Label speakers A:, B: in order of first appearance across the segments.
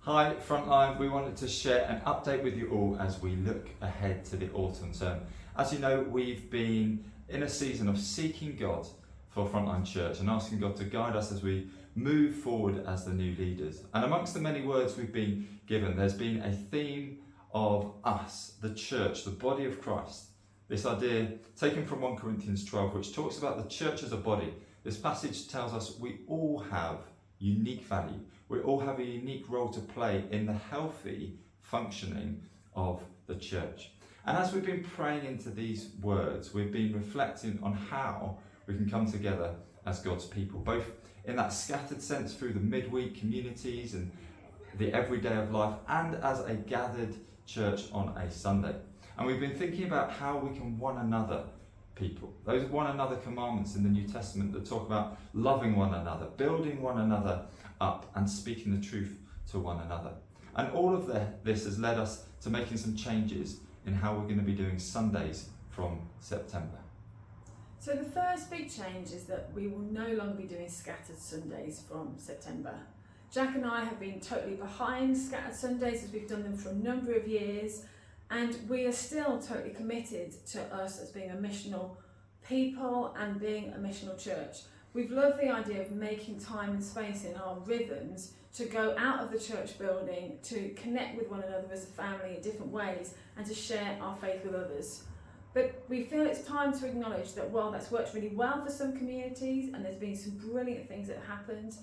A: Hi Frontline, we wanted to share an update with you all as we look ahead to the autumn term. As you know, we've been in a season of seeking God for Frontline Church and asking God to guide us as we move forward as the new leaders. And amongst the many words we've been given, there's been a theme of us, the church, the body of Christ. This idea taken from 1 Corinthians 12, which talks about the church as a body. This passage tells us we all have unique value. We all have a unique role to play in the healthy functioning of the church. And as we've been praying into these words, we've been reflecting on how we can come together as God's people, both in that scattered sense through the midweek communities and the everyday of life, and as a gathered church on a Sunday. And we've been thinking about how we can one another people. Those one another commandments in the New Testament that talk about loving one another, building one another up, and speaking the truth to one another. And all of this has led us to making some changes in how we're going to be doing Sundays from September.
B: So the first big change is that we will no longer be doing scattered Sundays from September. Jack and I have been totally behind scattered Sundays as we've done them for a number of years, and we are still totally committed to us as being a missional people and being a missional church. We've loved the idea of making time and space in our rhythms to go out of the church building, to connect with one another as a family in different ways, and to share our faith with others. But we feel it's time to acknowledge that while that's worked really well for some communities, and there's been some brilliant things that have happened,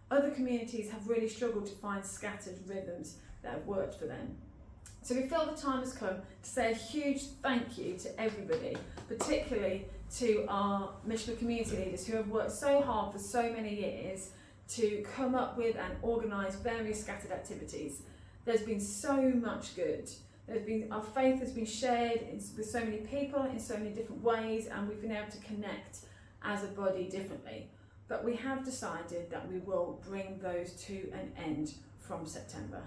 B: other communities have really struggled to find scattered rhythms that have worked for them. So we feel the time has come to say a huge thank you to everybody, particularly to our missional community leaders who have worked so hard for so many years to come up with and organise various scattered activities. There's been so much good. Our faith has been shared with so many people in so many different ways, and we've been able to connect as a body differently. But we have decided that we will bring those to an end from September.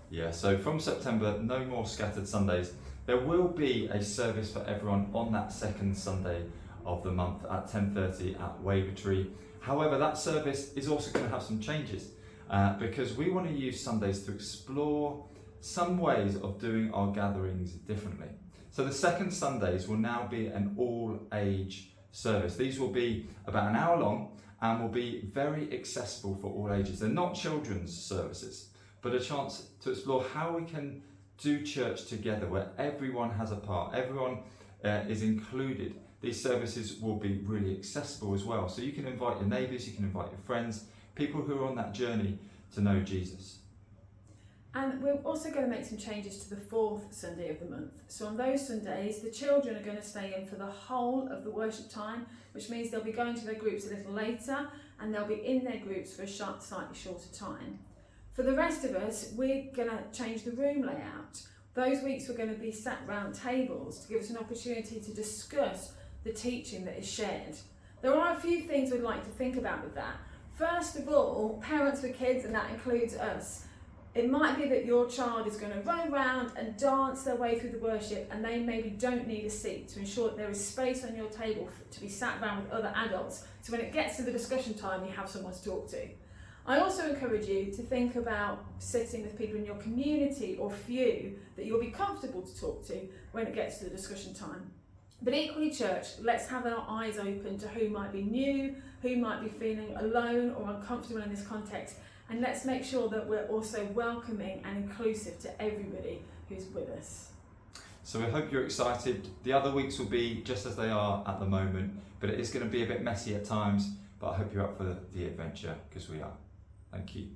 A: Yeah, so from September, no more scattered Sundays. There will be a service for everyone on that second Sunday of the month at 10:30 at Wavertree. However, that service is also going to have some changes because we want to use Sundays to explore some ways of doing our gatherings differently. So the second Sundays will now be an all-age service. These will be about an hour long and will be very accessible for all ages. They're not children's services, but a chance to explore how we can do church together where everyone has a part, everyone is included. These services will be really accessible as well. So you can invite your neighbours, you can invite your friends, people who are on that journey to know Jesus.
B: And we're also going to make some changes to the fourth Sunday of the month. So on those Sundays, the children are going to stay in for the whole of the worship time, which means they'll be going to their groups a little later, and they'll be in their groups for a slightly shorter time. For the rest of us, we're going to change the room layout. Those weeks we're going to be sat round tables to give us an opportunity to discuss the teaching that is shared. There are a few things we'd like to think about with that. First of all, parents with kids, and that includes us. It might be that your child is going to run around and dance their way through the worship, and they maybe don't need a seat to ensure that there is space on your table to be sat around with other adults, so when it gets to the discussion time you have someone to talk to. I also encourage you to think about sitting with people in your community or few that you'll be comfortable to talk to when it gets to the discussion time. But equally, church, let's have our eyes open to who might be new, who might be feeling alone or uncomfortable in this context, and let's make sure that we're also welcoming and inclusive to everybody who's with us.
A: So we hope you're excited. The other weeks will be just as they are at the moment, but it is going to be a bit messy at times, but I hope you're up for the adventure, because we are. Thank you.